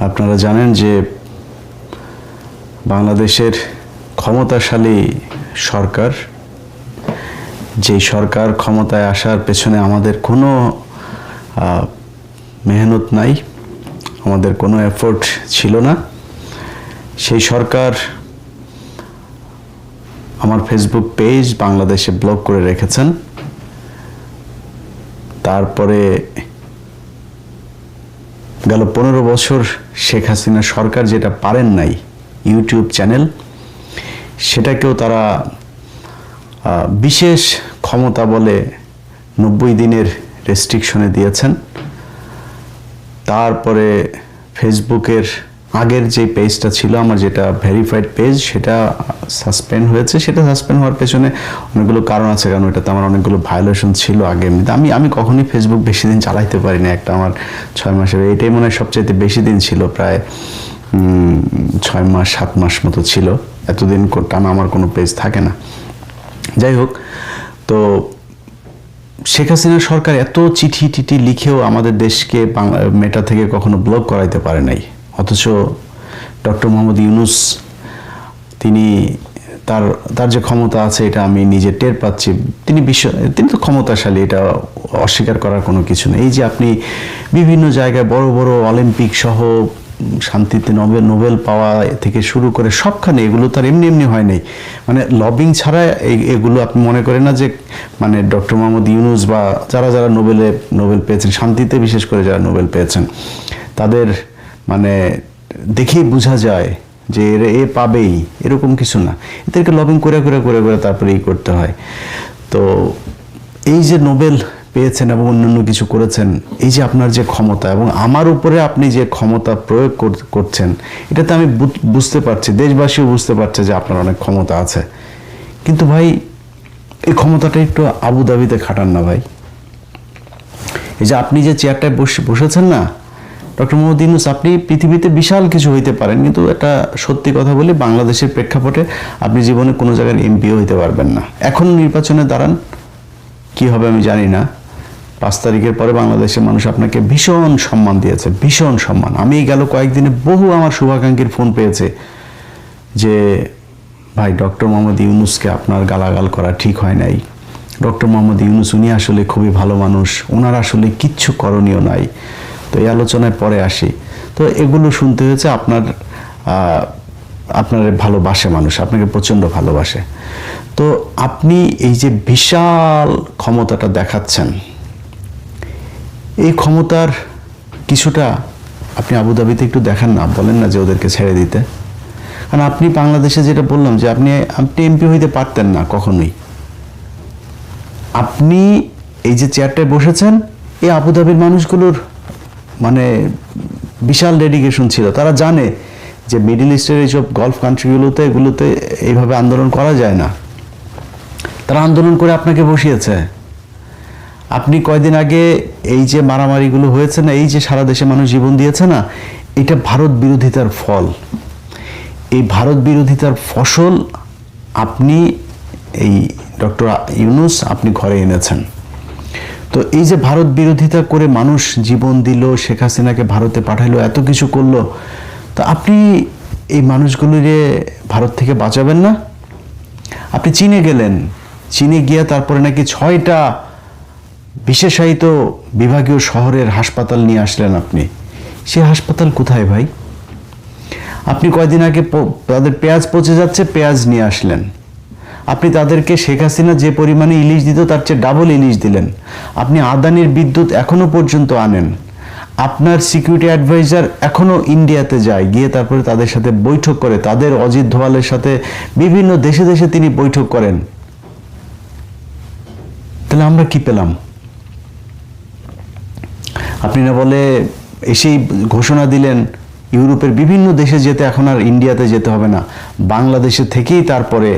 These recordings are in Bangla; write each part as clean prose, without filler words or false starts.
আপনারা জানেন যে বাংলাদেশের ক্ষমতাশালী সরকার, যে সরকার ক্ষমতায় আসার পেছনে আমাদের কোনো মেহনত নাই, আমাদের কোনো এফোর্ট ছিল না, সেই সরকার আমার ফেসবুক পেজ বাংলাদেশে ব্লক করে রেখেছেন। তারপরে গেল 15 বছর শেখ হাসিনা সরকার যেটা পারেন নাই, ইউটিউব চ্যানেল, সেটাকেও তারা বিশেষ ক্ষমতা বলে 90 দিনের রেস্ট্রিকশনে দিয়েছেন। তারপরে ফেসবুকের আগের যে পেজটা ছিল আমার, যেটা ভেরিফাইড পেজ, সেটা সাসপেন্ড হয়েছে। সেটা সাসপেন্ড হওয়ার পেছনে অনেকগুলো কারণ আছে, কারণ এটাতে আমার অনেকগুলো ভায়োলেশন ছিল আগে। এমনিতে আমি কখনোই ফেসবুক বেশি দিন চালাইতে পারি না, একটা আমার 6 মাসের, এটাই মনে হয় সবচাইতে বেশি দিন ছিল, প্রায় 6 মাস 7 মাস মতো ছিল। এতদিন টানা আমার কোনো পেজ থাকে না। যাই হোক, তো শেখ হাসিনা সরকার এত চিঠি টিঠি লিখেও আমাদের দেশকে মেটা থেকে কখনো ব্লক করাইতে পারে নাই। অথচ ডক্টর মোহাম্মদ ইউনূস, তিনি তার যে ক্ষমতা আছে এটা আমি নিজে টের পাচ্ছি। তিনি তো ক্ষমতাশালী, এটা অস্বীকার করার কোনো কিছু নেই। এই যে আপনি বিভিন্ন জায়গায় বড় বড় অলিম্পিক সহ শান্তিতে নোবেল পাওয়া থেকে শুরু করে সবখানে, এগুলো তার এমনি এমনি হয় নাই, মানে লবিং ছাড়া এগুলো আপনি মনে করেন না যে মানে ডক্টর মোহাম্মদ ইউনূস বা যারা নোবেল পেয়েছেন, শান্তিতে বিশেষ করে যারা নোবেল পেয়েছেন, তাদের মানে দেখেই বোঝা যায় যে এ পাবেই, এরকম কিছু না। এদেরকে লবিং করে তারপরে করতে হয়। তো এই যে নোবেল পেয়েছেন এবং অন্যান্য কিছু করেছেন, এই যে আপনার যে ক্ষমতা এবং আমার উপরে আপনি যে ক্ষমতা প্রয়োগ করছেন, এটাতে আমি বুঝতে পারছি, দেশবাসীও বুঝতে পারছে যে আপনার অনেক ক্ষমতা আছে। কিন্তু ভাই, এই ক্ষমতাটা একটু আবুধাবিতে খাটান না ভাই। এই যে আপনি যে চেয়ারটায় বসেছেন না, ডক্টর মোহাম্মদ ইউনূস, আপনি পৃথিবীতে বিশাল কিছু হইতে পারেন, কিন্তু একটা সত্যি কথা বলি, বাংলাদেশের প্রেক্ষাপটে আপনি জীবনে কোনো জায়গায় এমপিও হইতে পারবেন না। এখন নির্বাচনে দাঁড়ান, কি হবে আমি জানি না। 5 তারিখের পরে বাংলাদেশের মানুষ আপনাকে ভীষণ সম্মান দিয়েছে, ভীষণ সম্মান। আমি গেল কয়েকদিনে বহু আমার শুভাকাঙ্ক্ষীর ফোন পেয়েছে যে ভাই, ডক্টর মোহাম্মদ ইউনূসকে আপনার গালাগাল করা ঠিক হয় নাই। ডক্টর মোহাম্মদ ইউনূস, উনি আসলে খুবই ভালো মানুষ, ওনার আসলে কিচ্ছু করণীয় নাই। তো এই আলোচনায় পরে আসি। তো এগুলো শুনতে হয়েছে। আপনার ভালোবাসে মানুষ, আপনাকে প্রচণ্ড ভালোবাসে। তো আপনি এই যে বিশাল ক্ষমতাটা দেখাচ্ছেন, এই ক্ষমতার কিছুটা আপনি আবুধাবিতে একটু দেখান না, বলেন না যে ওদেরকে ছেড়ে দিতে। কারণ আপনি বাংলাদেশে যেটা বললাম যে আপনি এমপি হইতে পারতেন না কখনোই। আপনি এই যে চেয়ারটায় বসেছেন, এই আবুধাবির মানুষগুলোর মানে বিশাল ডেডিকেশন ছিল। তারা জানে যে মিডল ইস্টের এইসব গলফ এগুলোতে এইভাবে আন্দোলন করা যায় না। তারা আন্দোলন করে আপনাকে বসিয়েছে। আপনি কয়দিন আগে এই যে মারামারিগুলো হয়েছে না, এই যে সারা দেশে মানুষ জীবন দিয়েছে না, এটা ভারত বিরোধিতার ফল। এই ভারত বিরোধিতার ফসল আপনি, এই ডক্টর ইউনূস, আপনি ঘরে এনেছেন। তো এই যে ভারত বিরোধিতা করে মানুষ জীবন দিল, শেখ হাসিনাকে ভারতে পাঠাইলো, এত কিছু করলো, তো আপনি এই মানুষগুলিরে ভারত থেকে বাঁচাবেন না? আপনি চীনে গেলেন, চীনে গিয়ে তারপরে নাকি 6টা বিশেষায়িত বিভাগীয় শহরের হাসপাতাল নিয়ে আসলেন আপনি। সে হাসপাতাল কোথায় ভাই? আপনি কয়দিন আগে তাদের পেঁয়াজ পচে যাচ্ছে, পেঁয়াজ নিয়ে আসলেন। আপনি তাদেরকে শেখ হাসিনা যে পরিমাণে ইলিশ দিত তার চেয়ে ডাবল ইলিশ দিলেন। আপনি আদানির বিদ্যুৎ এখনো পর্যন্ত আনেন। আপনার সিকিউরিটি অ্যাডভাইজার এখনো ইন্ডিয়াতে যায়, গিয়ে তারপরে তাদের সাথে বৈঠক করে, তাদের অজিত দোভালের সাথে বিভিন্ন দেশে দেশে তিনি বৈঠক করেন। তাহলে আমরা কি পেলাম? আপনি না বলে এসেই ঘোষণা দিলেন ইউরোপের বিভিন্ন দেশে যেতে এখন আর ইন্ডিয়াতে যেতে হবে না, বাংলাদেশে থেকেই তারপরে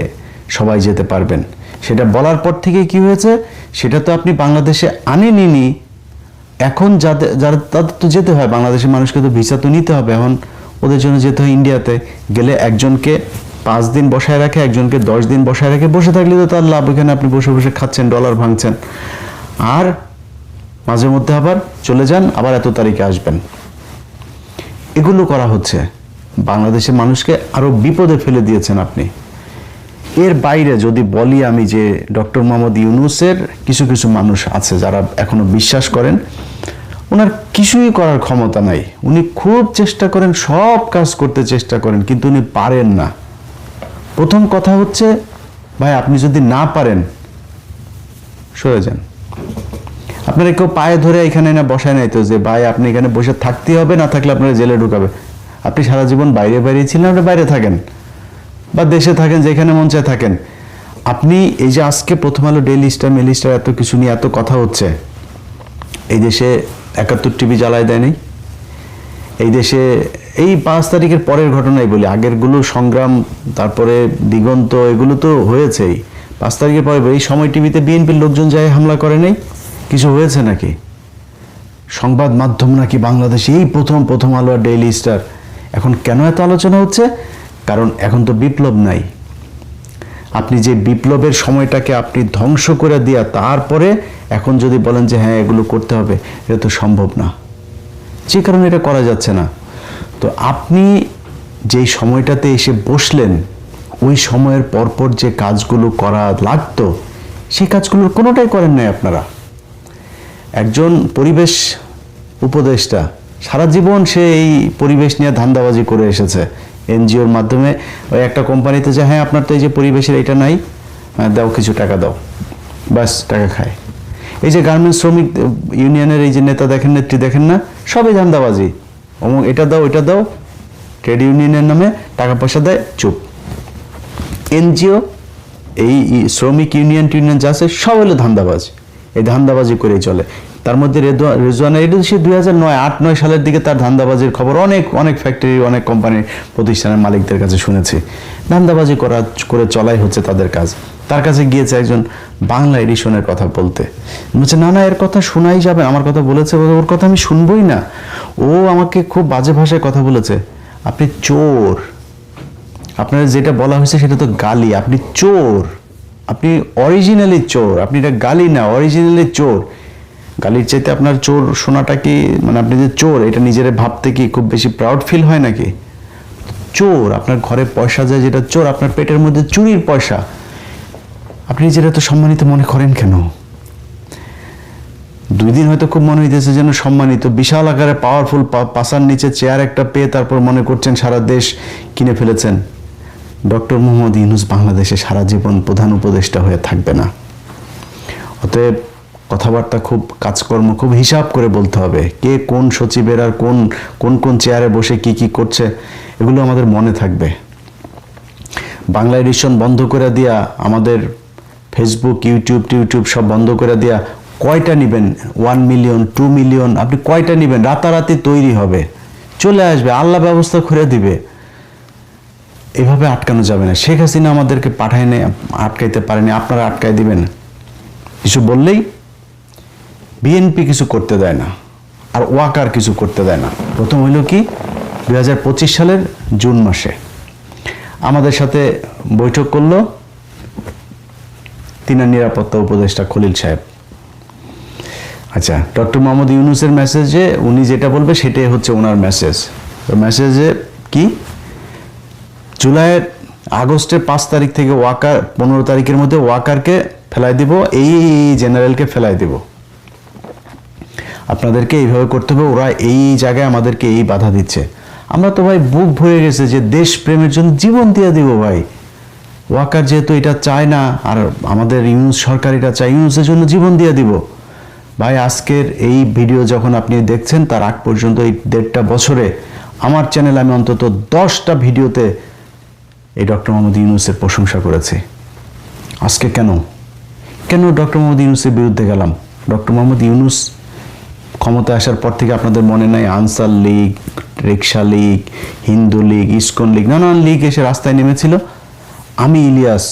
সবাই যেতে পারবেন। সেটা বলার পর থেকে কি হয়েছে, সেটা তো আপনি বাংলাদেশে আনেননি। এখন যারা তাদের তো যেতে হয়, বাংলাদেশের মানুষকে তো ভিসা তো নিতে হবে, এখন ওদের জন্য যেতে হয় ইন্ডিয়াতে। গেলে একজনকে 5 দিন বসায় রাখে, একজনকে 10 দিন বসায় রাখে। বসে থাকলে তো তার লাভ, এখানে আপনি বসে বসে খাচ্ছেন, ডলার ভাঙছেন, আর মাঝে মধ্যে আবার চলে যান, আবার এত তারিখে আসবেন। এগুলো করা হচ্ছে। বাংলাদেশের মানুষকে আরো বিপদে ফেলে দিয়েছেন আপনি। এর বাইরে যদি বলি আমি যে ডক্টর মোহাম্মদ ইউনূসের কিছু কিছু মানুষ আছে যারা এখনো বিশ্বাস করেন ওনার কিছুই করার ক্ষমতা নাই, উনি খুব চেষ্টা করেন, সব কাজ করতে চেষ্টা করেন, কিন্তু উনি পারেন না। প্রথম কথা হচ্ছে ভাই আপনি যদি না পারেন সরে যান। আপনারা কেউ পায়ে ধরে এখানে না বসায় নাই তো যে ভাই আপনি এখানে বসে থাকতে হবে, না থাকলে আপনারা জেলে ঢুকাবে। আপনি সারা জীবন বাইরে বাইরে ছিলেন, আপনি বাইরে থাকেন বা দেশে থাকেন, যেখানে মন চায় থাকেন। আপনি এই যে আজকে প্রথম আলো, ডেইলি স্টার, মেইলি স্টার এত কিছু নিয়ে এত কথা হচ্ছে, এই দেশে ৭১ টিভি জ্বালায় দেয়নি। এই দেশে এই ৫ তারিখের পরের ঘটনাই বলি, আগেরগুলো সংগ্রাম তারপরে দিগন্ত এগুলো তো হয়েছেই। ৫ তারিখের পরে এই সময় টিভিতে বিএনপির লোকজন যায় হামলা করে নেই, কিছু হয়েছে নাকি? সংবাদ মাধ্যম নাকি বাংলাদেশে এই প্রথম আলো আর ডেইলি স্টার। এখন কেন এত আলোচনা হচ্ছে? কারণ এখন তো বিপ্লব নাই। আপনি যে বিপ্লবের সময়টাকে আপনি ধ্বংস করে দিয়া তারপরে এখন যদি বলেন যে হ্যাঁ এগুলো করতে হবে, এটা তো সম্ভব না। যে কারণে এটা করা যাচ্ছে না। তো আপনি যেই সময়টাতে এসে বসলেন, ওই সময়ের পরপর যে কাজগুলো করা লাগতো সেই কাজগুলোর কোনোটাই করেন নাই আপনারা। একজন পরিবেশ উপদেষ্টা সারা জীবন সে এই পরিবেশ নিয়ে ধান্দাবাজি করে এসেছে। এনজিওর মাধ্যমে ওই একটা কোম্পানিতে যে হ্যাঁ আপনার তো এই যে পরিবেশের এটা নাই, দাও কিছু টাকা দাও, বাস টাকা খায়। এই যে গার্মেন্টস শ্রমিক ইউনিয়নের এই যে নেতা দেখেন, নেত্রী দেখেন না, সবই ধান্দাবাজি। এটা দাও ওইটা দাও, ট্রেড ইউনিয়নের নামে টাকা পয়সা দেয়, চুপ। এনজিও এই শ্রমিক ইউনিয়ন যা আছে সব হলো ধান্দাবাজ। এই ধান্দাবাজি করেই চলে। তার মধ্যে রেজওয়ানা সে 2008-9 সালের দিকে তার ধান্দাবাজির খবর অনেক ফ্যাক্টরি, অনেক কোম্পানির প্রতিষ্ঠানের মালিকদের কাছে শুনেছি। ধান্দাবাজি করে চলাই হচ্ছে তাদের কাজ। তার কাছে গিয়েছে একজন বাংলা এডিশনের কথা বলতে, বলছে না এর কথা শোনাই যাবে, আমার কথা বলেছে, ওর কথা আমি শুনবই না, ও আমাকে খুব বাজে ভাষায় কথা বলেছে। আপনি চোর, আপনার যেটা বলা হয়েছে সেটা তো গালি, আপনি চোর, আপনি অরিজিনালি চোর, আপনি এটা গালি না, অরিজিনালি চোর। গালির চাইতে আপনার চোর শোনাটা কি, মানে আপনি যে চোর এটা নিজের ভাবতে কি খুব বেশি প্রাউড ফিল হয় নাকি? চোর, আপনার ঘরে পয়সা যায় যেটা চোর, আপনার পেটের মধ্যে চুরির পয়সা, আপনি নিজেরা তো সম্মানিত মনে করেন কেন? 2 দিন হয়তো খুব মনে হইতেছে যেন সম্মানিত, বিশাল আকারে পাওয়ারফুল, পাশার নিচে চেয়ার একটা পেয়ে তারপর মনে করছেন সারা দেশ কিনে ফেলেছেন। ডক্টর মোহাম্মদ ইউনূস বাংলাদেশে সারা জীবন প্রধান উপদেষ্টা হয়ে থাকবে না। অতএব কথাবার্তা খুব, কাজকর্ম খুব হিসাব করে বলতে হবে। কে কোন সচিবের আর কোন চেয়ারে বসে কি করছে এগুলো আমাদের মনে থাকবে। বাংলা এডিশন বন্ধ করে দিয়া, আমাদের ফেসবুক, ইউটিউব সব বন্ধ করে দিয়া কয়টা নিবেন? 1 মিলিয়ন 2 মিলিয়ন আপনি কয়টা নিবেন? রাতারাতি তৈরি হবে, চলে আসবে, আল্লাহ ব্যবস্থা করে দিবে। এভাবে আটকানো যাবে না। শেখ হাসিনা আমাদেরকে পাঠায় নেই, আটকাইতে পারেনি, আপনারা আটকাই দিবেন? কিছু বললেই বিএনপি কিছু করতে দেয় না, আর ওয়াকার কিছু করতে দেয় না। প্রথম হইল কি 2025 সালের জুন মাসে আমাদের সাথে বৈঠক করলো তিনার নিরাপত্তা উপদেষ্টা খলিল সাহেব। আচ্ছা, ডক্টর মোহাম্মদ ইউনূসের মেসেজে উনি যেটা বলবে সেটাই হচ্ছে ওনার মেসেজ। মেসেজে কি, আগস্টের 5 তারিখ থেকে ওয়াকার, 15 তারিখের মধ্যে ওয়াকারকে ফেলাই দিব, এই জেনারেলকে ফেলাই দিব, আপনাদেরকে এইভাবে করতে হবে, ওরা এই জায়গায় আমাদেরকে এই বাধা দিচ্ছে। আমরা তো ভাই বুক ভরে গেছে যে দেশ প্রেমের জন্য জীবন দিয়ে দিব ভাই। ওয়াকার যেহেতু এটা চায় না, আর আমাদের ইউনূস সরকার এটা চায়, ইউনূসের জন্য জীবন দিয়ে দিব ভাই। আজকের এই ভিডিও যখন আপনি দেখছেন তার আগ পর্যন্ত এই 1.5 বছরে আমার চ্যানেলে আমি অন্তত 10টা ভিডিওতে এই ডক্টর মোহাম্মদ ইউনূসের প্রশংসা করেছি। আজকে কেন ডক্টর মোহাম্মদ ইউনূসের বিরুদ্ধে গেলাম? ডক্টর মোহাম্মদ ইউনূস ক্ষমতায় আসার পর থেকে আপনাদের মনে নাই আনসার লীগ, রিকশা লীগ, হিন্দু লীগ, ইসকন লীগ, নানান লীগ এসে রাস্তায় নেমেছিল। আমি ইলিয়াস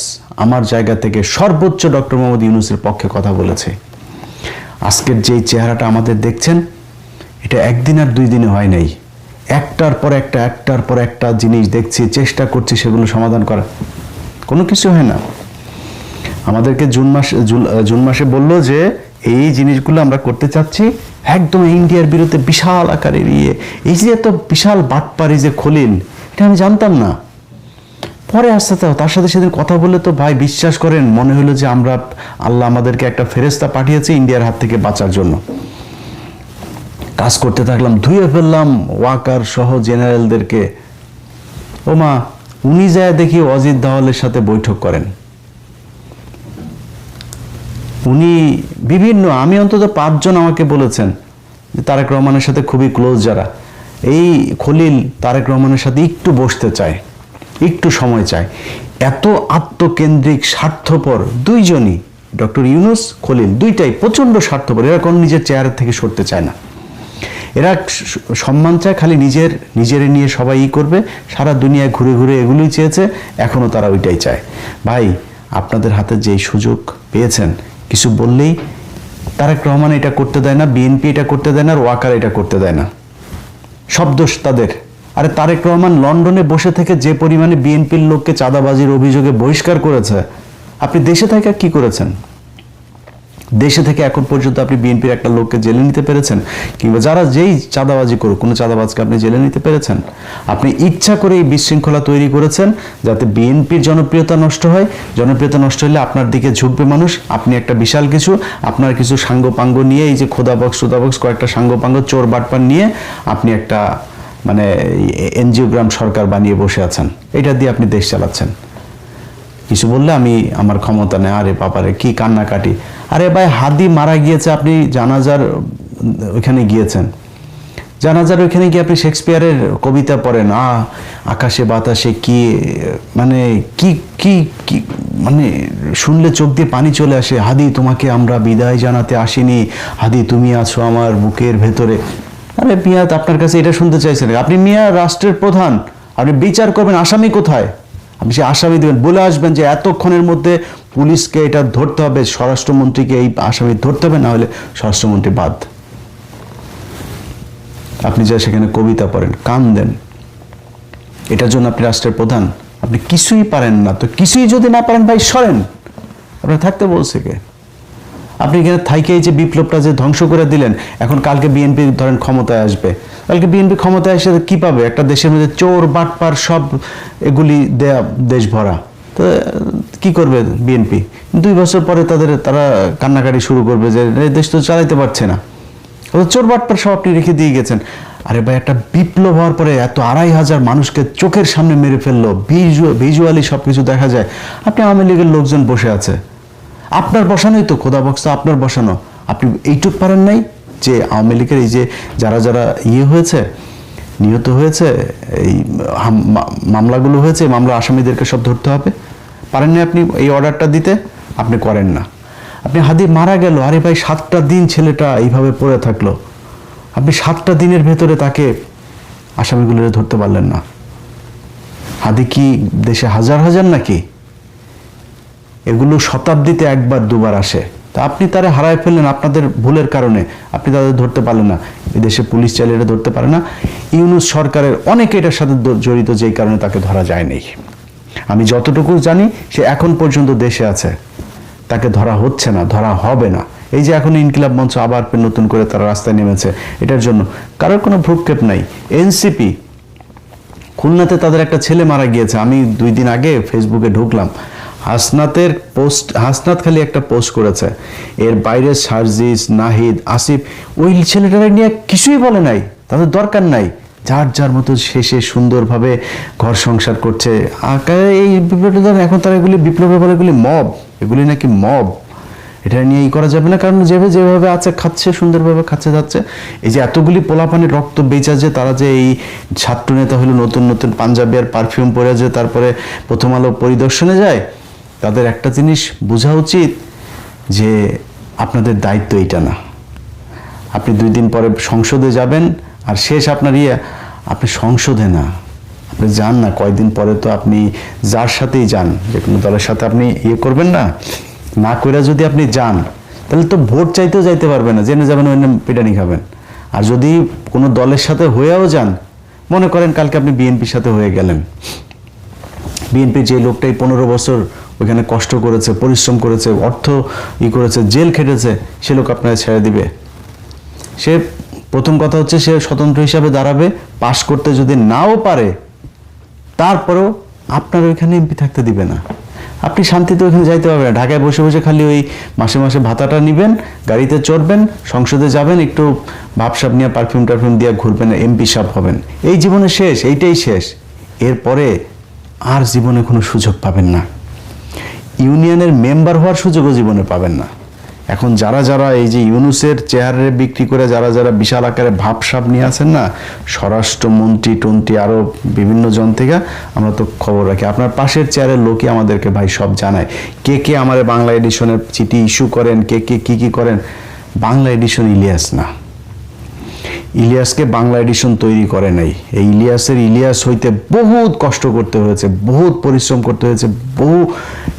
আমার জায়গা থেকে সর্বোচ্চ ডক্টর মোহাম্মদ ইউনূসের পক্ষে কথা বলেছে। আজকের যেই চেহারাটা আমাদের দেখছেন, এটা একদিন আর 2 দিনে হয় নাই, একটার পর একটা জিনিস দেখছি, চেষ্টা করছি সেগুলো সমাধান করা, কোনো কিছু হয় না। আমাদেরকে জুন মাসে বললো যে এই জিনিসগুলো আমরা করতে চাচ্ছি একদম ইন্ডিয়ার বিরুদ্ধে বিশাল আকারের এই যে এত বিশাল বাটপারি যে খলিল, এটা আমি জানতাম না। পরে আসতে তার সাথে সেদিন কথা বলে তো ভাই বিশ্বাস করেন মনে হলো যে আমরা আল্লাহ আমাদেরকে একটা ফেরেশতা পাঠিয়েছে ইন্ডিয়ার হাত থেকে বাঁচার জন্য। কাজ করতে থাকলাম, ধুয়ে ফেললাম ওয়াকার সহ জেনারেলদেরকে। ওমা, উনি যায় দেখি অজিত দাওয়ালের সাথে বৈঠক করেন। উনি বিভিন্ন, আমি অন্তত 5 জন আমাকে বলেছেন যে তারেক রহমানের সাথে খুবই ক্লোজ যারা, এই খলিল তারেক রহমানের সাথে একটু বসতে চায়, একটু সময় চায়। এত আত্মকেন্দ্রিক স্বার্থপর দুইজনই, ডক্টর ইউনূস খলিল দুইটাই প্রচন্ড স্বার্থপর। এরা কোনো নিজের চেয়ারের থেকে সরতে চায় না, এরা সম্মান চায় খালি নিজের নিয়ে সবাই করবে, সারা দুনিয়ায় ঘুরে ঘুরে এগুলোই চেয়েছে, এখনো তারা ওইটাই চায়। ভাই আপনাদের হাতে যেই সুযোগ পেয়েছেন, কিছু বললেই তারেক রহমান এটা করতে দেয় না, বিএনপি এটা করতে দেয় না, আর ওয়াকার এটা করতে দেয় না, সব দোষ তাদের। আরে তারেক রহমান লন্ডনে বসে থেকে যে পরিমাণে বিএনপির লোককে চাঁদাবাজির অভিযোগে বহিষ্কার করেছে, আপনি দেশে থেকে কি করেছেন? দেশে থেকে এখন পর্যন্ত আপনি বিএনপির একটা লোককে জেলে নিতে পেরেছেন? কিংবা যারা যেই চাঁদাবাজি করুক, কোনো চাঁদাবাজকে আপনি জেলে নিতে পেরেছেন? আপনি ইচ্ছা করে এই বিশৃঙ্খলা তৈরি করেছেন যাতে বিএনপির জনপ্রিয়তা নষ্ট হয়। জনপ্রিয়তা নষ্ট হলে আপনার দিকে ঝুঁকবে মানুষ, আপনি একটা বিশাল কিছু, আপনার কিছু সাঙ্গপাঙ্গ নিয়ে, এই যে খোদাবক্স সুদাবক্স কয়েকটা সাঙ্গপাঙ্গ চোর বাটপার নিয়ে আপনি একটা মানে এনজিওগ্রাম সরকার বানিয়ে বসে আছেন, এটা দিয়ে আপনি দেশ চালাচ্ছেন। কিছু বললে আমার ক্ষমতা নেই, আরে বাবারে কি কান্নাকাটি। আরে ভাই হাদি মারা গিয়েছে, আপনি জানাজার ওইখানে গিয়েছেন, জানাজার ওইখানে গিয়ে আপনি শেক্সপিয়ারের কবিতা পড়েন, আকাশে বাতাসে কি মানে কি কি কি মানে শুনলে চোখ দিয়ে পানি চলে আসে। হাদি তোমাকে আমরা বিদায় জানাতে আসিনি, হাদি তুমি আছো আমার বুকের ভেতরে। আরে মিয়া আপনার কাছে এটা শুনতে চাইছেন? আপনি মিয়া রাষ্ট্রের প্রধান, আপনি বিচার করবেন আসামি কোথায়, আপনি সে আসামি দেবেন, বলে আসবেন যে এতক্ষণের মধ্যে পুলিশকে এটা ধরতে হবে, স্বরাষ্ট্রমন্ত্রীকে এই আসামি ধরতে হবে, না হলে স্বরাষ্ট্রমন্ত্রী বাদ। আপনি যা সেখানে কবিতা পড়েন, কান দেন, এটার জন্য আপনি রাষ্ট্রের প্রধান? আপনি কিছুই পারেন না, তো কিছুই যদি না পারেন ভাই সরেন, আপনার থাকতে বলছে কে? আপনি এখানে থাইকে এই যে বিপ্লবটা যে ধ্বংস করে দিলেন, এখন কালকে বিএনপি ধরেন ক্ষমতায় আসবে, কালকে বিএনপি ক্ষমতায় এসে কি পাবে? একটা দেশের মধ্যে চোর বাটপার সব এগুলি দেয়া দেশ ভরা, তো কি করবে বিএনপি? 2 বছর পরে তারা কান্নাকাটি শুরু করবে যে দেশ তো চালাইতে পারছে না, চোর বাটপার সব আপনি রেখে দিয়ে গেছেন। আরে ভাই একটা বিপ্লব হওয়ার পরে এত 2,500 মানুষকে চোখের সামনে মেরে ফেললো, ভিজুয়ালি সবকিছু দেখা যায়, আপনি আওয়ামী লীগের লোকজন বসে আছে, আপনার বসানোই তো, খোদা বক্স আপনার বসানো, আপনি এইটুক পারেন নাই যে আওয়ামী লীগের এই যে যারা হয়েছে, নিহত হয়েছে, এই মামলাগুলো হয়েছে, মামলা আসামিদেরকে সব ধরতে হবে, পারেন না আপনি এই অর্ডারটা দিতে? আপনি করেন না। আপনি হাদি মারা গেল, আরে ভাই 7টা দিন ছেলেটা এইভাবে পড়ে থাকলো, আপনি 7টা দিনের ভেতরে তাকে আসামিগুলো ধরতে পারলেন না। হাদি কি দেশে হাজার হাজার নাকি? এগুলো শতাব্দীতে 1বার 2বার আসে, তা আপনি তারে হারায় ফেললেন আপনাদের ভুলের কারণে, আপনি তাদের ধরতে পারলেন না। এদেশে পুলিশ চাইলে এটা ধরতে পারে না। ইউনূস সরকারের অনেকে এটার সাথে জড়িত, যেই কারণে তাকে ধরা যায়নি। আমি যতটুকু জানি সে এখন পর্যন্ত দেশে আছে, তাকে ধরা হচ্ছে না, ধরা হবে না। এই যে এখন ইনকিলাব মঞ্চ আবার নতুন করে তারা রাস্তায় নেমেছে, এটার জন্য কারোর কোনো ভ্রুক্ষেপ নাই। এনসিপি খুলনাতে তাদের একটা ছেলে মারা গিয়েছে, আমি 2 দিন আগে ফেসবুকে ঢুকলাম, হাসনাত খালি একটা পোস্ট করেছে, এর বাইরে সার্জিস, নাহিদ, আসিফ ওই ছেলেটারা নিয়ে কিছুই বলে নাই, তাদের দরকার নাই, যার যার মতো শেষে সুন্দরভাবে ঘর সংসার করছে। এই বিপ্লবটা এখন তারা এগুলি বিপ্লবের বলে এগুলি মব, এগুলি নাকি মব, এটা নিয়ে করা যাবে না, কারণ যেভাবে আছে খাচ্ছে, সুন্দরভাবে খাচ্ছে যাচ্ছে। এই যে এতগুলি পোলাপানির রক্ত বেচা, যে তারা যে এই ছাত্র নেতা হলো নতুন নতুন পাঞ্জাবি আর পারফিউম পরে যে তারপরে প্রথম আলো পরিদর্শনে যায়, তাদের একটা জিনিস বোঝা উচিত যে আপনাদের দায়িত্ব এইটা না। আপনি 2 দিন পরে সংসদে যাবেন, আর শেষ আপনার আপনি সংসদে না, আপনি যান না, কয়েকদিন পরে তো আপনি যার সাথেই যান, যে কোনো দলের সাথে আপনি করবেন না, না করে যদি আপনি যান তাহলে তো ভোট চাইতেও যাইতে পারবেন না, জেনে যাবেন ওই পিটানি খাবেন। আর যদি কোনো দলের সাথে হয়েও যান, মনে করেন কালকে আপনি বিএনপির সাথে হয়ে গেলেন, বিএনপির যে লোকটাই 15 বছর ওইখানে কষ্ট করেছে, পরিশ্রম করেছে, অর্থ করেছে, জেল খেটেছে, সে লোক আপনাকে ছেড়ে দিবে? সে প্রথম কথা হচ্ছে সে স্বতন্ত্র হিসাবে দাঁড়াবে, পাশ করতে যদি নাও পারে তারপরেও আপনার ওইখানে এমপি থাকতে দিবে না। আপনি শান্তিতে ওইখানে যাইতে পারবেন না। ঢাকায় বসে বসে খালি ওই মাসে মাসে ভাতাটা নেবেন, গাড়িতে চড়বেন, সংসদে যাবেন, একটু ভাবসাব নিয়ে পারফিউম টারফিউম দিয়ে ঘুরবেন, এমপি সাহেব হবেন। এই জীবনে শেষ, এইটাই শেষ। এরপরে আর জীবনে কোনো সুযোগ পাবেন না। ইউনিয়নের মেম্বার হওয়ার সুযোগও জীবনে পাবেন না। এখন যারা যারা এই যে ইউনুসের চেয়ারে বিক্রি করে যারা যারা বিশাল আকারে ভাবসাব নিয়ে আছেন না, স্বরাষ্ট্রমন্ত্রী টন্ত্রী আরো বিভিন্ন জন থেকে আমরা তো খবর রাখি। আপনার পাশের চেয়ারের লোকই আমাদেরকে ভাই সব জানায়, কে কে আমাদের বাংলা এডিশনের চিঠি ইস্যু করেন, কে কে কি করেন। বাংলা এডিশন ইলিয়াস না, ইলিয়াসকে বাংলা এডিশন তৈরি করে নাই। এই ইলিয়াস হইতে বহুত কষ্ট করতে হয়েছে, বহুত পরিশ্রম করতে হয়েছে, বহু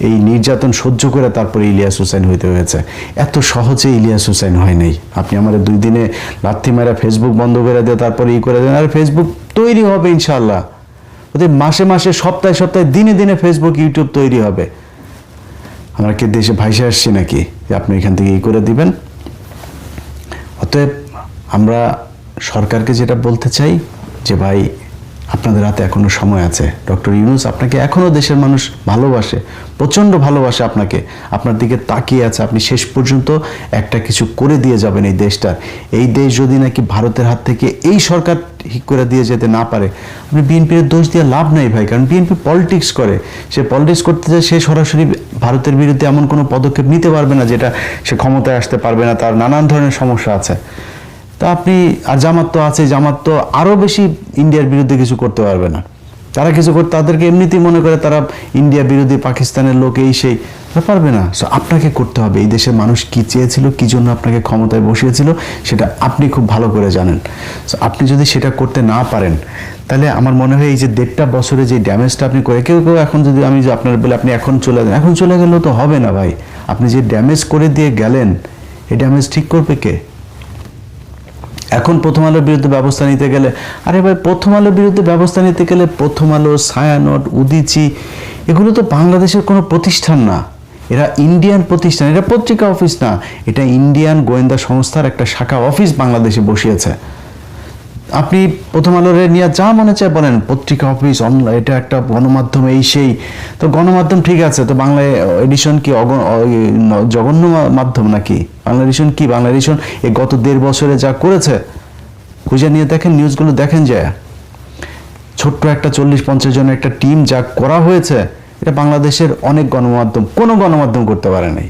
এই নির্যাতন সহ্য করে তারপরে ইলিয়াস হুসাইন হইতে হয়েছে। এত সহজে ইলিয়াস হুসাইন হয় নাই। আপনি আমাদের 2 দিনে লাথি মারা ফেসবুক বন্ধ করে দেয়, তারপরে করে দেন। আর ফেসবুক তৈরি হবে ইনশাআল্লাহ, ওদের মাসে মাসে সপ্তাহে সপ্তাহে দিনে দিনে ফেসবুক ইউটিউব তৈরি হবে। আমরা কি দেশে ভাইসে আসছি নাকি যে আপনি এখান থেকে করে দিবেন? অতএব আমরা সরকারকে যেটা বলতে চাই যে ভাই আপনাদের হাতে এখনো সময় আছে। ডক্টর ইউনূস আপনাকে এখনো দেশের মানুষ ভালোবাসে, প্রচন্ড ভালোবাসে আপনাকে, আপনার দিকে তাকিয়ে আছে। আপনি শেষ পর্যন্ত একটা কিছু করে দিয়ে যাবেন এই দেশটার। এই দেশ যদি নাকি ভারতের হাত থেকে এই সরকার ঠিক করে দিয়ে যেতে না পারে, আপনি বিএনপির দোষ দিয়ে লাভ নাই ভাই। কারণ বিএনপি পলিটিক্স করে, সে পলিটিক্স করতে যায়, সে সরাসরি ভারতের বিরুদ্ধে এমন কোনো পদক্ষেপ নিতে পারবে না যেটা সে ক্ষমতায় আসতে পারবে না, তার নানান ধরনের সমস্যা আছে। তা আপনি আর জামাত তো আছে, জামাত তো আরো বেশি ইন্ডিয়ার বিরুদ্ধে কিছু করতে পারবে না। তারা কিছু করতে, তাদেরকে এমনিতেই মনে করে তারা ইন্ডিয়া বিরোধী, পাকিস্তানের লোক, এই সেই, পারবে না। সো আপনাকে করতে হবে। এই দেশের মানুষ কি চেয়েছিল, কি জন্য আপনাকে ক্ষমতায় বসিয়েছিল, সেটা আপনি খুব ভালো করে জানেন। সো আপনি যদি সেটা করতে না পারেন, তাহলে আমার মনে হয় এই যে 1.5 বছরে যে ড্যামেজটা আপনি করে, কেউ এখন যদি আমি যে আপনার বলে আপনি এখন চলে যান, এখন চলে গেলেও তো হবে না ভাই। আপনি যে ড্যামেজ করে দিয়ে গেলেন, এই ড্যামেজ ঠিক করবে কে? এখন প্রথম আলোর বিরুদ্ধে ব্যবস্থা নিতে গেলে, আরে ভাই প্রথম আলোর বিরুদ্ধে ব্যবস্থা নিতে গেলে প্রথম আলো, ছায়ানট, উদীচী, এগুলো তো বাংলাদেশের কোনো প্রতিষ্ঠান না, এরা ইন্ডিয়ান প্রতিষ্ঠান, এটা পত্রিকা অফিস না, এটা ইন্ডিয়ান গোয়েন্দা সংস্থার একটা শাখা অফিস বাংলাদেশে বসিয়েছে। আপনি প্রথম আলোর নিয়ে যা মনে চায় বলেন, পত্রিকা অফিস, অনলাইন, এটা একটা গণমাধ্যম, এই সেই। তো গণমাধ্যম ঠিক আছে, তো বাংলা এডিশন কি জঘন্য মাধ্যম নাকি? বাংলা এডিশন কি? বাংলা এডিশন এই গত 1.5 বছরে যা করেছে, খুঁজে নিয়ে দেখেন, নিউজগুলো দেখেন যায়। ছোট্ট একটা 40-50 জনের একটা টিম যা করা হয়েছে, এটা বাংলাদেশের অনেক গণমাধ্যম, কোনো গণমাধ্যম করতে পারে নাই,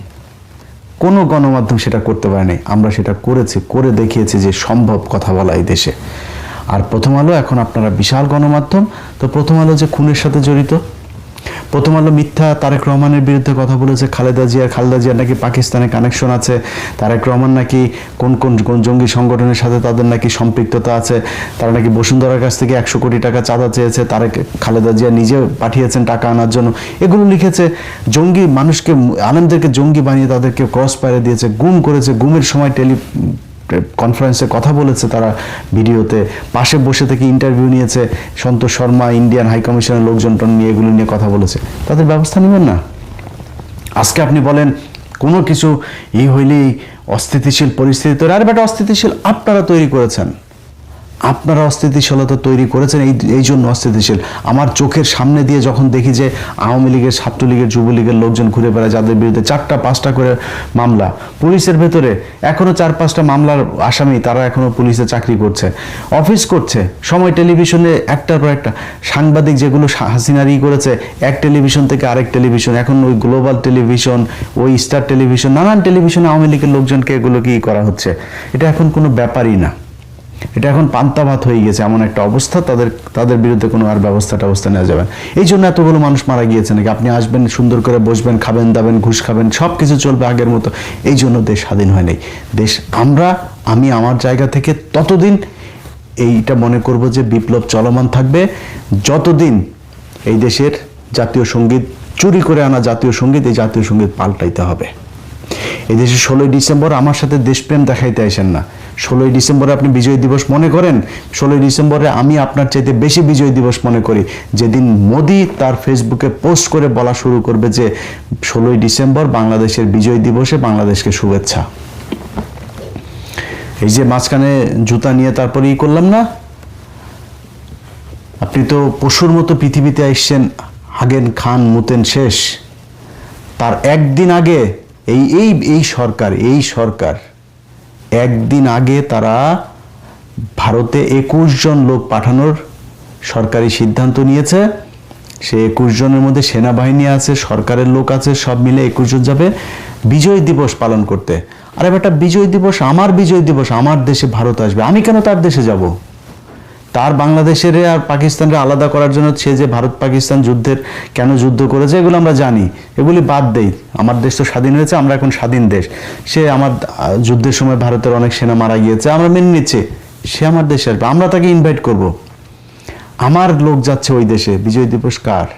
কোনো গণমাধ্যম সেটা করতে পারে নাই। আমরা সেটা করেছি, করে দেখিয়েছি যে সম্ভব কথা বলা এই দেশে। আর প্রথম আলো এখন আপনারা বিশাল গণমাধ্যম, তো প্রথম আলো যে খুনের সাথে জড়িত, প্রথম আলো মিথ্যা তারেক রহমানের বিরুদ্ধে কথা বলেছে, খালেদা জিয়ার নাকি পাকিস্তানে কানেকশন আছে, তারেক রহমান নাকি কোন কোন জঙ্গি সংগঠনের সাথে তাদের নাকি সম্পৃক্ততা আছে, তারা নাকি বসুন্ধরার কাছ থেকে 100 কোটি টাকা চাঁদা চেয়েছে, খালেদা জিয়া নিজে পাঠিয়েছেন টাকা আনার জন্য, এগুলো লিখেছে। জঙ্গি মানুষকে, আলেমদেরকে জঙ্গি বানিয়ে তাদেরকে ক্রস ফায়ারে দিয়েছে, গুম করেছে, গুমের সময় কনফারেন্সে কথা বলেছে তারা, ভিডিওতে পাশে বসে থেকে ইন্টারভিউ নিয়েছে, সন্তোষ শর্মা, ইন্ডিয়ান হাই কমিশনের লোকজন নিয়ে এগুলো নিয়ে কথা বলেছে। তাদের ব্যবস্থা নেবেন না? আজকে আপনি বলেন কোনো কিছু হইলেই অস্থিতিশীল পরিস্থিতি তৈরি। আরে বেটা, অস্থিতিশীল আপনারা তৈরি করেছেন, আপনারা অস্থিতিশীলতা তৈরি করেছেন, এই জন্য অস্থিতিশীল। আমার চোখের সামনে দিয়ে যখন দেখি যে আওয়ামী লীগের, ছাত্রলীগের, যুবলীগের লোকজন ঘুরে বেড়ায়, যাদের বিরুদ্ধে 4টা-5টা করে মামলা, পুলিশের ভেতরে এখনো 4-5টা মামলার আসামি, তারা এখনো পুলিশে চাকরি করছে, অফিস করছে, সময় টেলিভিশনে একটার পর একটা সাংবাদিক, যেগুলো হাসিনারি করেছে, এক টেলিভিশন থেকে আরেক টেলিভিশন, এখন ওই গ্লোবাল টেলিভিশন, ওই স্টার টেলিভিশন, নানান টেলিভিশনে আওয়ামী লীগের লোকজনকে এগুলো কি করা হচ্ছে। এটা এখন কোনো ব্যাপারই না, এটা এখন পান্তা ভাত হয়ে গেছে এমন একটা অবস্থা। তাদের বিরুদ্ধে কোনো আর ব্যবস্থা নেওয়া যাবে। এই জন্য এতগুলো মানুষ মারা গিয়েছে নাকি? আপনি আসবেন, সুন্দর করে বসবেন, খাবেন দাবেন, ঘুষ খাবেন, সব কিছু চলবে আগের মতো। এই জন্য দেশ স্বাধীন হয় নাই। দেশ আমি আমার জায়গা থেকে ততদিন এইটা মনে করব যে বিপ্লব চলমান থাকবে, যতদিন এই দেশের জাতীয় সঙ্গীত, চুরি করে আনা জাতীয় সঙ্গীত, এই জাতীয় সঙ্গীত পাল্টাইতে হবে। এই দেশে 16ই ডিসেম্বর আমার সাথে দেশপ্রেম দেখাইতে আসেন না। 16ই ডিসেম্বরে আপনি বিজয় দিবস মনে করেন, 16ই ডিসেম্বরে আমি আপনার চাইতে বেশি বিজয় দিবস মনে করি যেদিন মোদি তার ফেসবুকে পোস্ট করে বলা শুরু করবে যে 16ই ডিসেম্বর বাংলাদেশের বিজয় দিবসে বাংলাদেশকে শুভেচ্ছা। এই যে মাঝখানে জুতা নিয়ে তারপরে করলাম না, আপনি তো পশুর মতো পৃথিবীতে আসছেন, হাগেন খান মুতেন শেষ। তার একদিন আগে এই সরকার একদিন আগে তারা ভারতে 21 জন লোক পাঠানোর সরকারি সিদ্ধান্ত নিয়েছে। সে 21 জনের মধ্যে সেনাবাহিনী আছে, সরকারের লোক আছে, সব মিলে 21 জন যাবে বিজয় দিবস পালন করতে। আরে বেটা, বিজয় দিবস আমার বিজয় দিবস, আমার দেশে ভারত আসবে, আমি কেন তার দেশে যাব? তার বাংলাদেশের আর পাকিস্তানকে আলাদা করার জন্য সে যে ভারত পাকিস্তান কেন যুদ্ধ করেছে এগুলো আমরা জানি, এগুলি বাদ দেই। আমার দেশ তো স্বাধীন হয়েছে, আমরা এখন স্বাধীন দেশ। সে আমার যুদ্ধের সময় ভারতের অনেক সেনা মারা গিয়েছে, আমরা মেনে নিচ্ছি, সে আমার দেশে আসবে, আমরা তাকে ইনভাইট করব। আমার লোক যাচ্ছে ওই দেশে, বিজয় দিবস কার?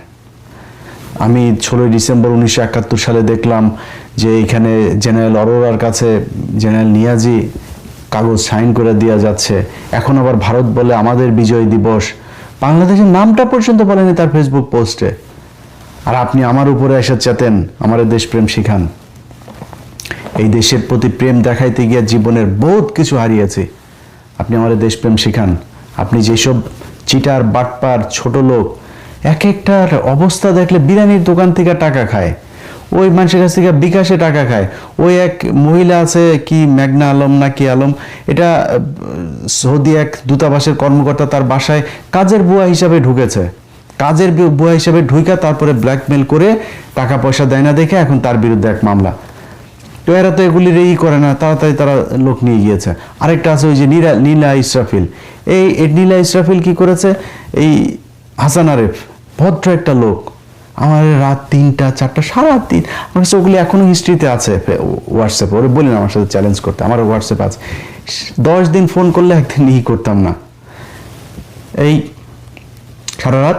আমি 16ই ডিসেম্বর 1971 সালে দেখলাম যে এখানে জেনারেল অরোরার কাছে জেনারেল নিয়াজি কাগজ সাইন করে দেওয়া যাচ্ছে। এখন আবার ভারত বলে আমাদের বিজয় দিবস, বাংলাদেশের নামটা পর্যন্ত বলেনি তার ফেসবুক পোস্টে। আর আপনি আমার উপরে এসে চেতেন, আমার দেশপ্রেম শিখান। এই দেশের প্রতি প্রেম দেখাইতে গিয়ে জীবনের বহুত কিছু হারিয়েছি, আপনি আমার দেশপ্রেম শিখান। আপনি যেসব চিটার বাটপার ছোট লোক, এক একটার অবস্থা দেখলে বিরিয়ানির দোকান থেকে টাকা খায়, ওই মানুষের কাছ থেকে বিকাশে টাকা খায়। ওই এক মহিলা আছে, কি মেঘনা আলম না কি আলম, এটা সৌদি এক দূতাবাসের কর্মকর্তা, তার বাসায় কাজের বুয়া হিসাবে ঢুকেছে। কাজের বুয়া হিসাবে ঢুকে তারপরে ব্ল্যাকমেল করে টাকা পয়সা দেয় না দেখে এখন তার বিরুদ্ধে এক মামলা। তো এরা তো এগুলির করে না, তাড়াতাড়ি তারা লোক নিয়ে গিয়েছে। আরেকটা আছে ওই যে নীলা ইসরাফিল। এই নীলা ইসরাফিল কি করেছে, এই হাসান আরেফ ভদ্র একটা লোক, আমার রাত 3টা 4টা সারাদিন, আমার কাছে ওগুলি এখনো হিস্ট্রিতে আছে হোয়াটসঅ্যাপে। ওরে বলি না আমার সাথে চ্যালেঞ্জ করতে, আমার হোয়াটসঅ্যাপ আছে। 10 দিন ফোন করলে একদিন করতাম না। এই সারা রাত,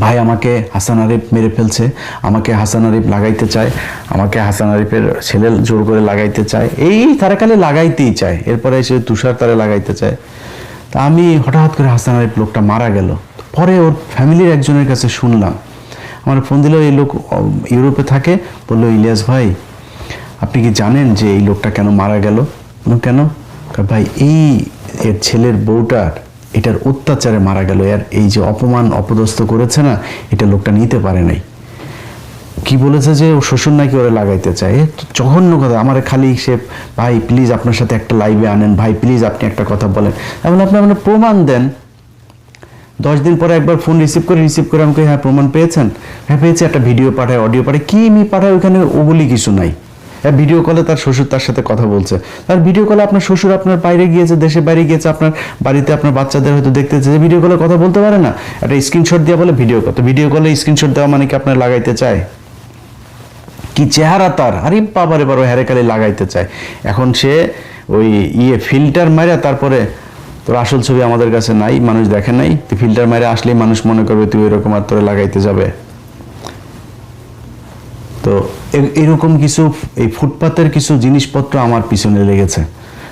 ভাই আমাকে হাসান আরিফ মেরে ফেলছে, আমাকে হাসান আরিফ লাগাইতে চায়, আমাকে হাসান আরিফের ছেলে জোর করে লাগাইতে চায়, এই তারা খালি লাগাইতেই চায়। এরপরে এসে তুষার তারে লাগাইতে চায়। তা আমি হঠাৎ করে হাসান আরিফ লোকটা মারা গেল, পরে ওর ফ্যামিলির একজনের কাছে শুনলাম, আমার ফোন দিল, এই লোক ইউরোপে থাকে, বললো ইলিয়াস ভাই আপনি কি জানেন যে এই লোকটা কেন মারা গেল? কেন? ভাই এই এর ছেলের বউটার এটার অত্যাচারে মারা গেল, এর এই যে অপমান অপদস্থ করেছে না, এটা লোকটা নিতে পারে নাই। কি বলেছে যে ও শ্বশুর নাকি ওরা লাগাইতে চায়, জঘন্য কথা। আমার খালি সে, ভাই প্লিজ আপনার সাথে একটা লাইভে আনেন, ভাই প্লিজ আপনি একটা কথা বলেন, এমন আপনি আপনার প্রমাণ দেন। 10 দিন পরে একবার ফোন রিসিভ করে আমাকে, হ্যাঁ প্রমাণ পেয়েছেন? হ্যাঁ পেয়েছি। একটা ভিডিও পাঠায়, অডিও পাঠায়, কি পাঠায়, ওইখানে ওগুলি কিছু নাই। ভিডিও কলে তার শ্বশুর তার সাথে কথা বলছে, তার ভিডিও কলে আপনার শ্বশুর আপনার বাইরে গিয়েছে, দেশে বাইরে গিয়েছে, আপনার বাড়িতে আপনার বাচ্চাদের হয়তো দেখতেছে, যে ভিডিও কলে কথা বলতে পারে না, একটা স্ক্রিনশট দিয়ে বলে ভিডিও কল। তো ভিডিও কলে স্ক্রিনশট দেওয়া মানে কি আপনার লাগাইতে চায়? কি চেহারা তার, আরে বাবারে বারো হ্যারেকালি লাগাইতে চায়। এখন সে ওই ফিল্টার মারে, তারপরে তোর আসল ছবি আমাদের কাছে নাই, মানুষ দেখে নাই, তুই ফিল্টার মারে আসলেই মানুষ মনে করবে তুই এরকম আর তোরে লাগাইতে যাবে। তো এরকম কিছু এই ফুটপাতের কিছু জিনিসপত্র আমার পিছনে লেগেছে।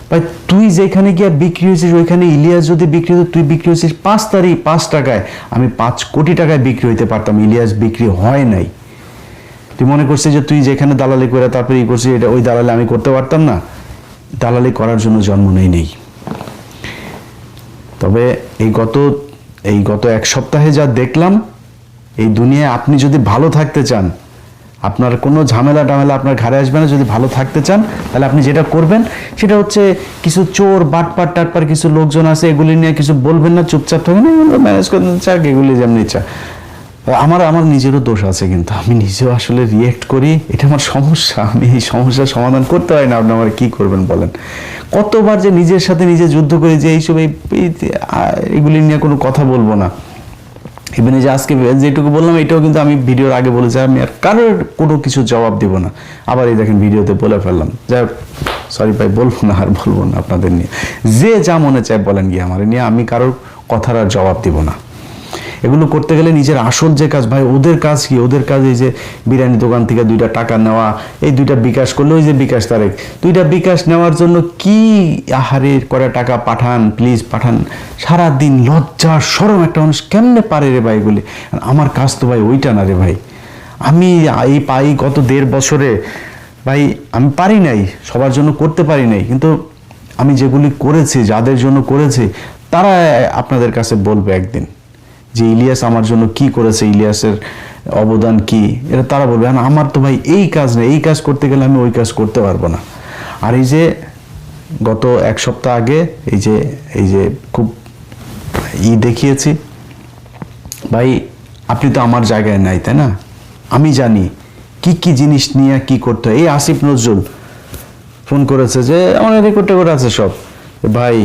ভাই তুই যেখানে গিয়ে বিক্রি হয়েছিস, ওইখানে ইলিয়াস যদি বিক্রি হতো, তুই বিক্রি হয়েছিস 5 টাকায়, আমি 5 কোটি টাকায় বিক্রি হইতে পারতাম, ইলিয়াস বিক্রি হয় নাই। তুই মনে করছিস যে তুই যেখানে দালালি করে তারপরে করছিস, এটা ওই দালালি আমি করতে পারতাম না? দালালি করার জন্য জন্ম নেই। তবে এই গত 1 সপ্তাহে যা দেখলাম, এই দুনিয়ায় আপনি যদি ভালো থাকতে চান, আপনার কোনো ঝামেলা আপনার ঘাড়ে আসবে না। যদি ভালো থাকতে চান তাহলে আপনি যেটা করবেন সেটা হচ্ছে, কিছু চোর টাটপার কিছু লোকজন আছে, এগুলি নিয়ে কিছু বলবেন না, চুপচাপ থাকবেন, ম্যানেজ করতে চাক, এগুলি যেমন ইচ্ছা। আমার নিজেরও দোষ আছে, কিন্তু আমি নিজেও আসলে রিয়েক্ট করি, এটা আমার সমস্যা। আমি এই সমস্যার সমাধান করতে পারি না, আপনি আমার কি করবেন বলেন? কতবার যে নিজের সাথে নিজে যুদ্ধ করি যে এইসব এগুলি নিয়ে কোনো কথা বলবো না। ইভেন যে আজকে যেটুকু বললাম, এটাও কিন্তু আমি ভিডিওর আগে বলেছি, আমি আর কারোর কোনো কিছু জবাব দিব না। আবার এই দেখেন ভিডিওতে বলে ফেললাম, যাই হোক সরি ভাই, বলবো না আপনাদের নিয়ে। যে যা মনে চায় বলেন গিয়ে আমার নিয়ে, আমি কারোর কথার আর জবাব দিব না। এগুলো করতে গেলে নিজের আসল যে কাজ ভাই, ওদের কাজ কি? ওদের কাজ এই যে বিরিয়ানি দোকান থেকে 2টা টাকা নেওয়া, এই 2টা বিকাশ করলে, ওই যে বিকাশ তারেক 2টা বিকাশ নেওয়ার জন্য কি আহারে করে টাকা পাঠান, প্লিজ পাঠান। সারাদিন লজ্জা শরম একটা মানুষ কেমনে পারে রে ভাই এগুলি? আমার কাজ তো ভাই ওইটা না রে ভাই। আমি এই পাই গত 1.5 বছরে ভাই, আমি পারি নাই, সবার জন্য করতে পারি নাই, কিন্তু আমি যেগুলি করেছি, যাদের জন্য করেছি, তারা আপনাদের কাছে বলবে একদিন যে ইলিয়াস আমার জন্য কি করেছে, ইলিয়াসের অবদান কি, এটা তারা বলবে। আমার তো ভাই এই কাজ নেই, এই কাজ করতে গেলে আমি ওই কাজ করতে পারবো না। আর এই যে গত 1 সপ্তাহ আগে এই যে খুব দেখিয়েছি ভাই, আপনি তো আমার জায়গায় নাই, তাই না? আমি জানি কি কি জিনিস নিয়ে কি করতে হয়। এই আসিফ নজরুল ফোন করেছে যে আমার রেকর্ড টেকর্ড আছে সব, ভাই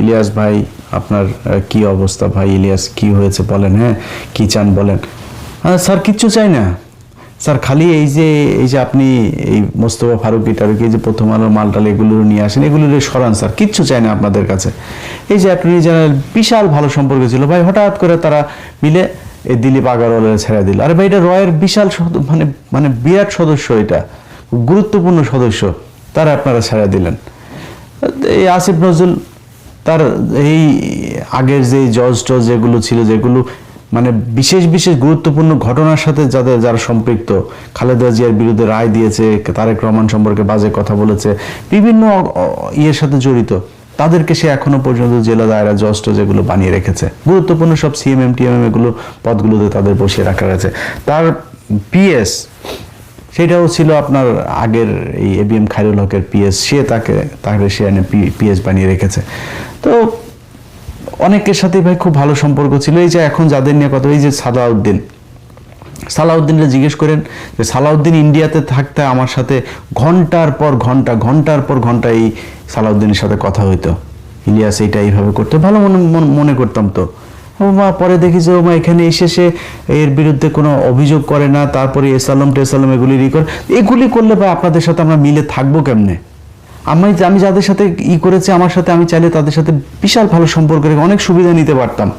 ইলিয়াস ভাই আপনার কি অবস্থা, ভাই ইলিয়াস কি হয়েছে বলেন, হ্যাঁ কি চান বলেন। স্যার কিচ্ছু চাই না স্যার, খালি এই যে আপনি এই মোস্তফা ফারুকি টারুকি যে প্রথম আলো মালটাল এগুলো নিয়ে আসেন, এগুলো সরান স্যার, কিচ্ছু চাই না আপনাদের কাছে। এই যে অ্যাটর্নি জেনারেল বিশাল ভালো সম্পর্ক ছিল ভাই, হঠাৎ করে তারা মিলে এই দিলীপ আগারওয়ালের ছেড়ে দিল। আরে ভাই এটা রয়ের বিশাল মানে বিরাট সদস্য, এটা গুরুত্বপূর্ণ সদস্য, তারা আপনারা ছেড়ে দিলেন। এই আসিফ নজরুল তার এই আগের যে জজ টজ যেগুলো ছিল, যেগুলো মানে বিশেষ গুরুত্বপূর্ণ ঘটনার সাথে যারা সম্পৃক্ত, খালেদা জিয়ার বিরুদ্ধে রায় দিয়েছে, তারেক রহমান সম্পর্কে বাজে কথা বলেছে, বিভিন্ন ইয়ের সাথে জড়িত, তাদেরকে সে এখনো পর্যন্ত জেলা দায়রা জজ টজ যেগুলো বানিয়ে রেখেছে, গুরুত্বপূর্ণ সব সিএমএম টিএমএম এগুলো পদগুলোতে তাদের বসিয়ে রাখা গেছে। তার পিএস সেটাও ছিল আপনার আগের এই এবিএম খায়রুল হকের পিএস, সে তাকে সে এনে পিএস বানিয়ে রেখেছে। তো অনেকের সাথে ভাই খুব ভালো সম্পর্ক ছিল। এই যে এখন যাদের নিয়ে কথা, এই যে সালাউদ্দিনরা জিজ্ঞেস করেন যে সালাউদ্দিন ইন্ডিয়াতে থাকতে আমার সাথে ঘন্টার পর ঘন্টা এই সালাউদ্দিনের সাথে কথা হইতো, ইলিয়াস এইটা এইভাবে করতো, ভালো মনে করতাম। তো ও মা পরে দেখি যে ও মা এখানে এসে সে এর বিরুদ্ধে কোনো অভিযোগ করে না, তারপরে এসালাম এগুলি এগুলি করলে ভাই আপনাদের সাথে আমরা মিলে থাকবো কেমনে? আমি যাদের সাথে করেছি, আমার সাথে আমি চাইলে তাদের সাথে বিশাল ভালো সম্পর্ক রেখে অনেক সুবিধা নিতে পারতাম।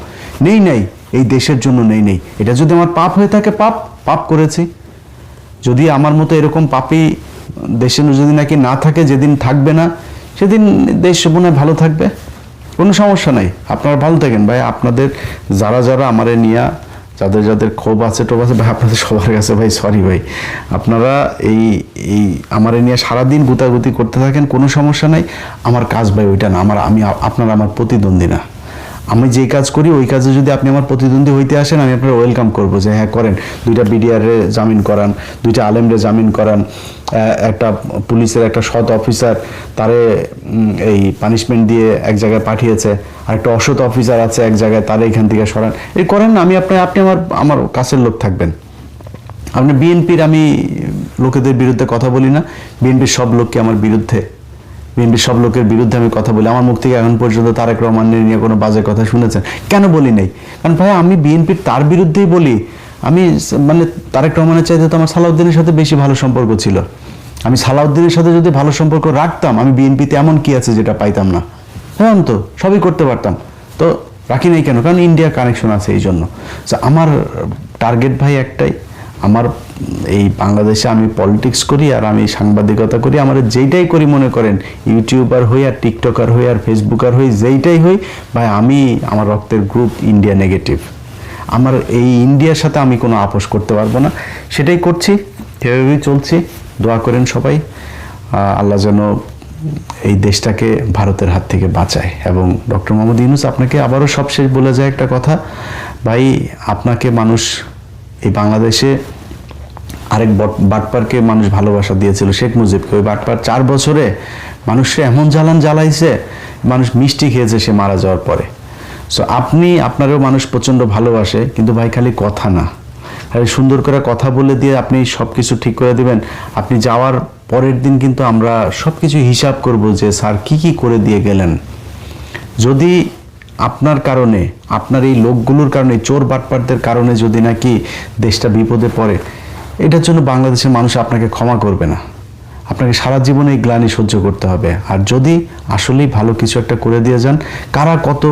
নেই এই দেশের জন্য নেই। এটা যদি আমার পাপ হয়ে থাকে, পাপ করেছি। যদি আমার মতো এরকম পাপী দেশে যদি নাকি না থাকে, যেদিন থাকবে না সেদিন দেশ মনে হয় ভালো থাকবে, কোনো সমস্যা নাই। আপনারা ভালো থাকেন ভাই। আপনাদের যারা আমারে নিয়ে যাদের ক্ষোভ আছে টোভ আছে ভাই, আপনাদের সবার কাছে ভাই সরি ভাই, আপনারা এই আমারে নিয়ে সারাদিন গুতাগুতি করতে থাকেন, কোনো সমস্যা নাই। আমার কাজ ভাই ওইটা না, আপনারা আমার প্রতিদ্বন্দ্বী না। আমি যে কাজ করি ওই কাজে যদি আপনি আমার প্রতিদ্বন্দ্বী হইতে আসেন, আমি আপনার ওয়েলকাম করবো যে হ্যাঁ করেন। 2টা বিডিআরে জামিন করান, 2টা আলেমরে জামিন করান, একটা পুলিশের একটা সৎ অফিসার তারে এই পানিশমেন্ট দিয়ে এক জায়গায় পাঠিয়েছে, আর একটা অসৎ অফিসার আছে এক জায়গায়, তারা এখান থেকে সরান, এই করেন না। আপনি আমার কাছের লোক থাকবেন। আপনি বিএনপির, আমি লোকেদের বিরুদ্ধে কথা বলি না, বিএনপির সব লোককে আমার বিরুদ্ধে, বিএনপির সব লোকের বিরুদ্ধে আমি কথা বলি। আমার মুখ থেকে এখন পর্যন্ত তারেক রহমানের নিয়ে কোনো বাজে কথা শুনেছেন কেন? বলি নাই, কারণ ভাই আমি বিএনপির তার বিরুদ্ধেই বলি। আমি মানে তারেক রহমানের চাইতে তো আমার সালাউদ্দিনের সাথে বেশি ভালো সম্পর্ক ছিল। আমি সালাউদ্দিনের সাথে যদি ভালো সম্পর্ক রাখতাম, আমি বিএনপিতে এমন কি আছে যেটা পাইতাম না? হ্যাঁ তো সবই করতে পারতাম, তো রাখি নাই কেন? কারণ ইন্ডিয়া কানেকশন আছে এই জন্য। আমার টার্গেট ভাই একটাই, আমার এই বাংলাদেশে আমি পলিটিক্স করি আর আমি সাংবাদিকতা করি, আমার যেইটাই করি মনে করেন ইউটিউবার হই আর টিকটকার হই আর ফেসবুকার হই, যেইটাই হই ভাই, আমার রক্তের গ্রুপ ইন্ডিয়া নেগেটিভ। আমার এই ইন্ডিয়ার সাথে আমি কোনো আপোষ করতে পারবো না, সেটাই করছি, এভাবেই চলছি। দোয়া করেন সবাই, আল্লাহ যেন এই দেশটাকে ভারতের হাত থেকে বাঁচায়। এবং ডক্টর মোহাম্মদ ইউনূস, আপনাকে আবারও সবশেষ বলে যায় একটা কথা ভাই, আপনাকে মানুষ এই বাংলাদেশে আরেক বাটপারকে মানুষ ভালোবাসা দিয়েছিল, শেখ মুজিবকে। ওই বাটপার 4 বছরে মানুষকে এমন জ্বালাইছে, মানুষ মিষ্টি খেয়েছে সে মারা যাওয়ার পরে। সো আপনারও মানুষ প্রচণ্ড ভালোবাসে, কিন্তু ভাই খালি কথা না, খালি সুন্দর করে কথা বলে দিয়ে আপনি সব কিছু ঠিক করে দিবেন। আপনি যাওয়ার পরের দিন কিন্তু আমরা সব কিছু হিসাব করব যে স্যার কি করে দিয়ে গেলেন। যদি আপনার কারণে, আপনার এই লোকগুলোর কারণে, চোর বাটপারদের কারণে যদি নাকি দেশটা বিপদে পড়ে, এটার জন্য বাংলাদেশের মানুষ আপনাকে ক্ষমা করবে না। আপনাকে সারা জীবনে এই গ্লানি সহ্য করতে হবে। আর যদি আসলেই ভালো কিছু একটা করে দিয়ে যান, কারা কত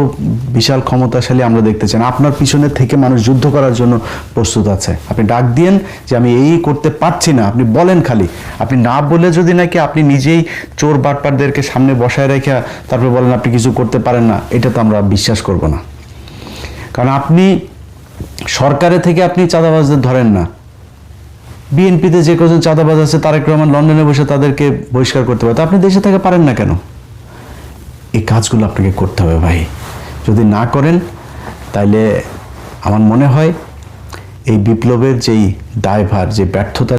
বিশাল ক্ষমতাশালী আমরা দেখতে চান, আপনার পিছনে থেকে মানুষ যুদ্ধ করার জন্য প্রস্তুত আছে। আপনি ডাক দিয়েন যে আমি এই করতে পারছি না, আপনি বলেন খালি। আপনি না বলে যদি নাকি আপনি নিজেই চোর বাটপারদেরকে সামনে বসায় রেখে তারপরে বলেন আপনি কিছু করতে পারেন না, এটা তো আমরা বিশ্বাস করব না। কারণ আপনি সরকারের থেকে আপনি চাঁদাবাজদের ধরেন না, বিএনপিতে যে কজন চাঁদাবাজ আছে তারেক রহমান লন্ডনে বসে তাদেরকে বহিষ্কার করতে পারে, আপনি দেশে থেকে পারেন না কেন? এই কাজগুলো আপনাকে করতে হবে ভাই। যদি না করেন তাইলে আমার মনে হয় এই বিপ্লবের যেই দায়ভার, যে ব্যর্থতা